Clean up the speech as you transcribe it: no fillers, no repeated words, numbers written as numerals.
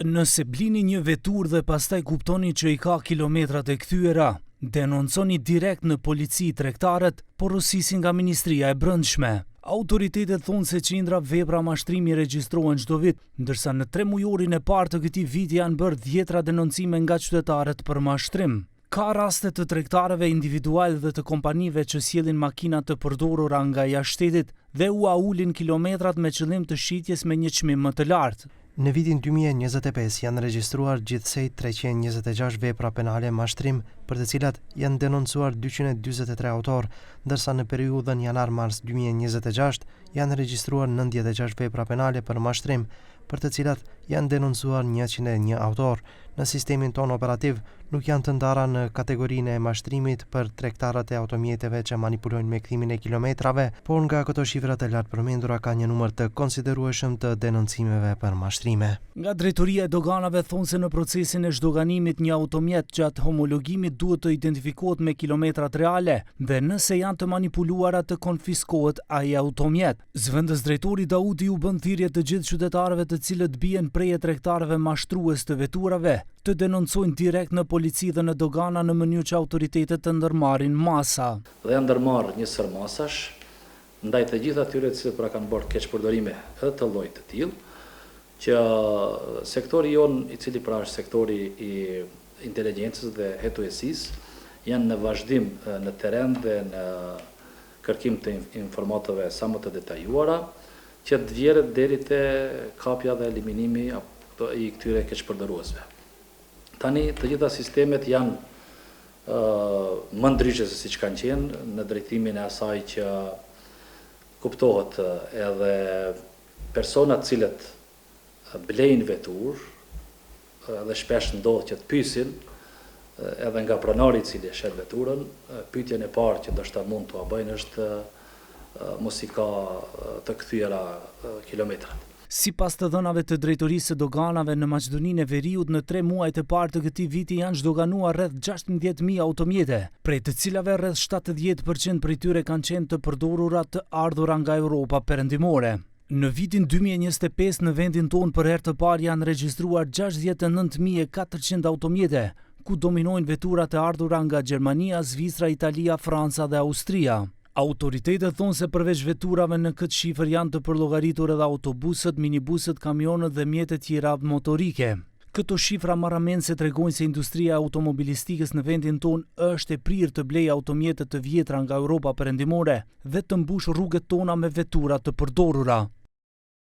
Nëse blini një vetur dhe pastaj kuptoni që i ka kilometrat e kthyera, denonconi direkt në polici tregtarët, porosisin nga Ministria e Brendshme. Autoritetet thonë se qindra vepra mashtrimi regjistrohen çdo vit, ndërsa në 3 mujorin e parë të këtij viti janë bërë 10 denoncime nga qytetarët për mashtrim. Ka raste të tregtarëve individual dhe të kompanive që sjellin makina të përdorura nga jashtë shtetit dhe u ulin kilometrat me qëllim të shitjes me një çmim më të lartë. Në vitin 2025 janë regjistruar gjithsej 326 vepra penale mashtrim, për të cilat janë denoncuar 243 autor, ndërsa në periudhën janar-mars 2026 janë regjistruar 96 vepra penale për mashtrim, për të cilat janë denoncuar 101 autor. Në sistemin ton operativ nuk janë të ndara në kategorinë e mashtrimit për tregtarët e automjeteve që manipulojnë me kthimin e kilometrave, por nga këto shifrat e lartë përmendura ka një numër të konsiderueshëm të denoncimeve për mashtrime. Nga drejtoria e doganave thonë se në procesin e zhdoganimit një automjet gjatë homologimit duhet të identifikohet me kilometrat reale dhe nëse janë të manipuluara të konfiskohet ai automjet. Zëvendës drejtori Dauti u bën thirrje të gjithë qytetarëve të cilët bien prej tregtarëve mashtrues të veturave të denoncojnë direkt në polici dhe në dogana në mënyrë që autoritetet të ndërmarrin masa. Dhe janë ndërmarrë një sër masash ndaj të gjithë atyre të cilët pra kanë bërë keqpërdorime edhe të llojit të tillë, që sektori jon, i cili pra është sektori i inteligjencës dhe hetuesisë, janë në vazhdim në terren dhe në kërkim të informatave sa më të detajuara, që të vjerët deri te kapja dhe eliminimi i këtyre keqpërdoruesve. Tani të gjitha sistemet janë më ndryshe se siç kanë qenë në drejtimin e asaj që kuptohet edhe personat cilët blejnë vetur, edhe shpesh ndodh që të pyesin edhe nga pronari i cili shet veturën, pyetjen e parë që ndoshta mund t'ua bëjnë është mos i ka të kthyer kilometrat. Sipas të dhënave të drejtorisë së doganave në Maqedoninë e Veriut, në 3 muajt e parë të këtij viti janë zhdoganuar rreth 16.000 automjete, prej të cilave rreth 70% prej tyre kanë qenë të përdorura të ardhura nga Europa perëndimore. Në vitin 2025 në vendin tonë për herë të parë janë regjistruar 69.400 automjete, ku dominojnë veturat e ardhura nga Gjermania, Zvicra, Italia, Franca dhe Austria. Autoritetet thonë se përveç veturave në këtë shifër janë të përllogaritur edhe autobusët, minibusët, kamionët dhe mjetet tjera motorike. Këto shifra marramendse tregojnë se industria automobilistikës në vendin tonë është e prirë të blejë automjete të vjetra nga Europa perëndimore dhe të mbush rrugët tona me vetura të përdorura.